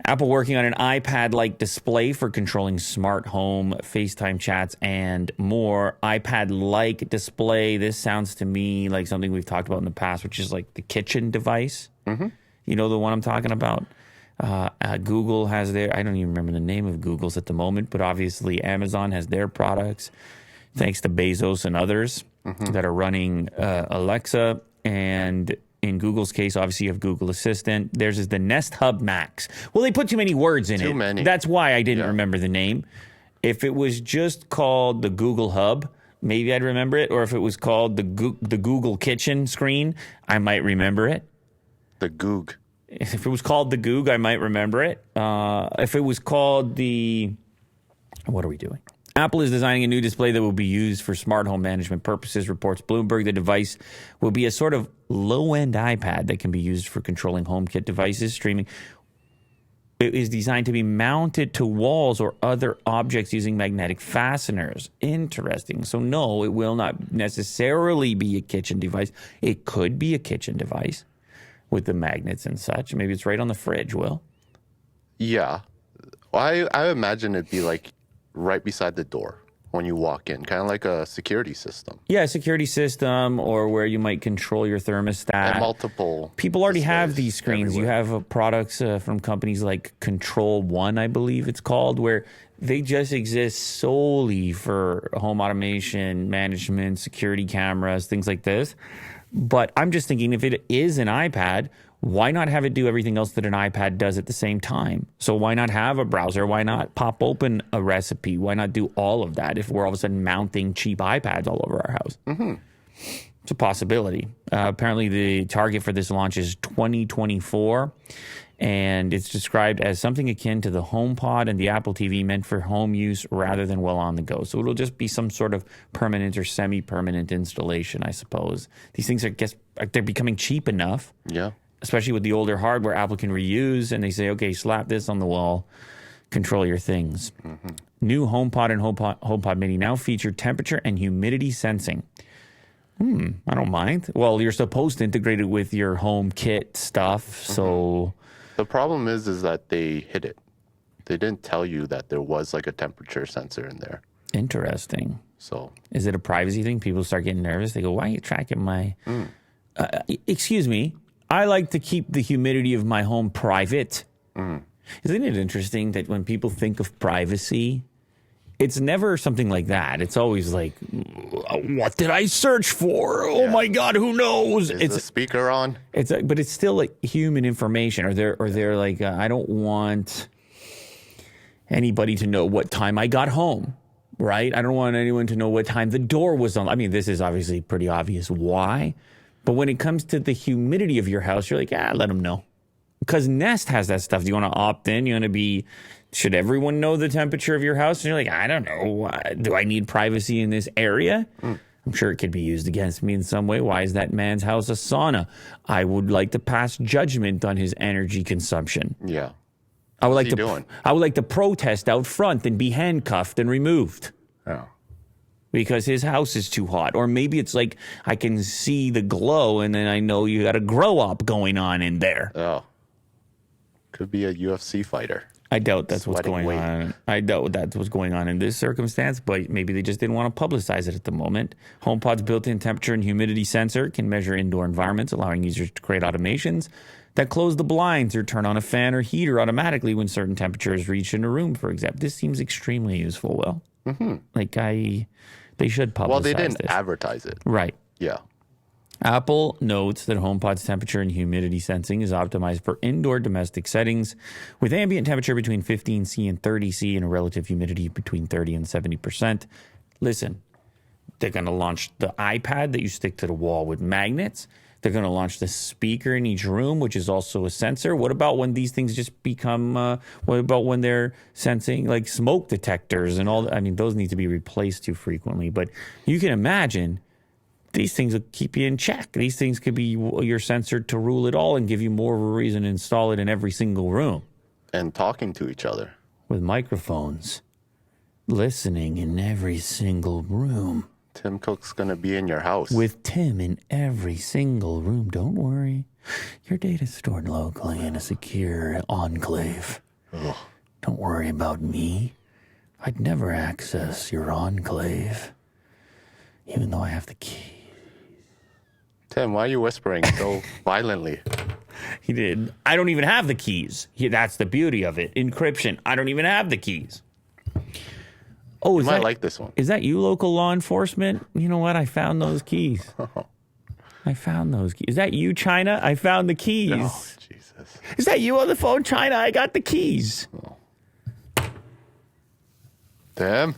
Apple working on an iPad-like display for controlling smart home, FaceTime chats, and more. iPad-like display. This sounds to me like something we've talked about in the past, which is like the kitchen device. Mm-hmm. You know the one I'm talking about? Google has their, I don't even remember the name of Google's at the moment, but obviously Amazon has their products, thanks to Bezos and others that are running Alexa. And in Google's case, obviously you have Google Assistant. Theirs is the Nest Hub Max. Well, they put too many words in it. Too many. That's why I didn't remember the name. If it was just called the Google Hub, maybe I'd remember it. Or if it was called the Google Kitchen screen, I might remember it. The Goog. If it was called the Goog, I might remember it. If it was called the... What are we doing? Apple is designing a new display that will be used for smart home management purposes, reports Bloomberg. The device will be a sort of low-end iPad that can be used for controlling HomeKit devices, streaming. It is designed to be mounted to walls or other objects using magnetic fasteners. Interesting. So no, it will not necessarily be a kitchen device. It could be a kitchen device with the magnets and such. Maybe it's right on the fridge, Will. Yeah. I imagine it'd be like right beside the door when you walk in, kind of like a security system. Yeah, a security system, or where you might control your thermostat. And multiple. People already have these screens. Everywhere. You have products from companies like Control One, I believe it's called, where they just exist solely for home automation, management, security cameras, things like this. But I'm just thinking, if it is an iPad, why not have it do everything else that an iPad does at the same time? So why not have a browser? Why not pop open a recipe? Why not do all of that if we're all of a sudden mounting cheap iPads all over our house? Mm-hmm. It's a possibility. Apparently, the target for this launch is 2024, and it's described as something akin to the HomePod and the Apple TV, meant for home use rather than while on the go. So it'll just be some sort of permanent or semi-permanent installation, I suppose. These things they're becoming cheap enough. Yeah. Especially with the older hardware Apple can reuse, and they say, okay, slap this on the wall, control your things. Mm-hmm. New HomePod and HomePod Mini now feature temperature and humidity sensing. I don't mind. Well, you're supposed to integrate it with your HomeKit stuff, so... The problem is that they hid it. They didn't tell you that there was like a temperature sensor in there. Interesting. So... Is it a privacy thing? People start getting nervous. They go, why are you tracking my... excuse me. I like to keep the humidity of my home private. Isn't it interesting that when people think of privacy, it's never something like that. It's always like, what did I search for? Oh my God, who knows? Is the speaker on? But it's still like human information. Or they're like, I don't want anybody to know what time I got home, right? I don't want anyone to know what time the door was on. I mean, this is obviously pretty obvious why. But when it comes to the humidity of your house, you're like, let them know. Because Nest has that stuff. Do you want to opt in? You want to be, should everyone know the temperature of your house? And you're like, I don't know. Do I need privacy in this area? I'm sure it could be used against me in some way. Why is that man's house a sauna? I would like to pass judgment on his energy consumption. Yeah. I would like to protest out front and be handcuffed and removed. Oh. Because his house is too hot. Or maybe it's like I can see the glow and then I know you got a grow up going on in there. Oh. Could be a UFC fighter. I doubt that's what's going on. I doubt that's what's going on in this circumstance, but maybe they just didn't want to publicize it at the moment. HomePod's built-in temperature and humidity sensor can measure indoor environments, allowing users to create automations that close the blinds or turn on a fan or heater automatically when certain temperatures reach in a room, for example. This seems extremely useful, Will. Mm-hmm. They should publicize this. Well, they didn't advertise it. Right. Yeah. Apple notes that HomePod's temperature and humidity sensing is optimized for indoor domestic settings with ambient temperature between 15°C and 30°C and a relative humidity between 30 and 70%. Listen, they're going to launch the iPad that you stick to the wall with magnets. They're going to launch the speaker in each room, which is also a sensor. What about when these things just become, what about when they're sensing like smoke detectors and all? I mean, those need to be replaced too frequently. But you can imagine these things will keep you in check. These things could be your sensor to rule it all and give you more of a reason to install it in every single room. And talking to each other. With microphones. Listening in every single room. Tim Cook's going to be in your house. With Tim in every single room. Don't worry. Your data's stored locally in a secure enclave. Ugh. Don't worry about me. I'd never access your enclave, even though I have the key. Tim, why are you whispering so violently? He did. I don't even have the keys. That's the beauty of it. Encryption. I don't even have the keys. Oh, You might like this one. Is that you, local law enforcement? You know what? I found those keys. I found those keys. Is that you, China? I found the keys. Oh, Jesus. Is that you on the phone, China? I got the keys. Tim?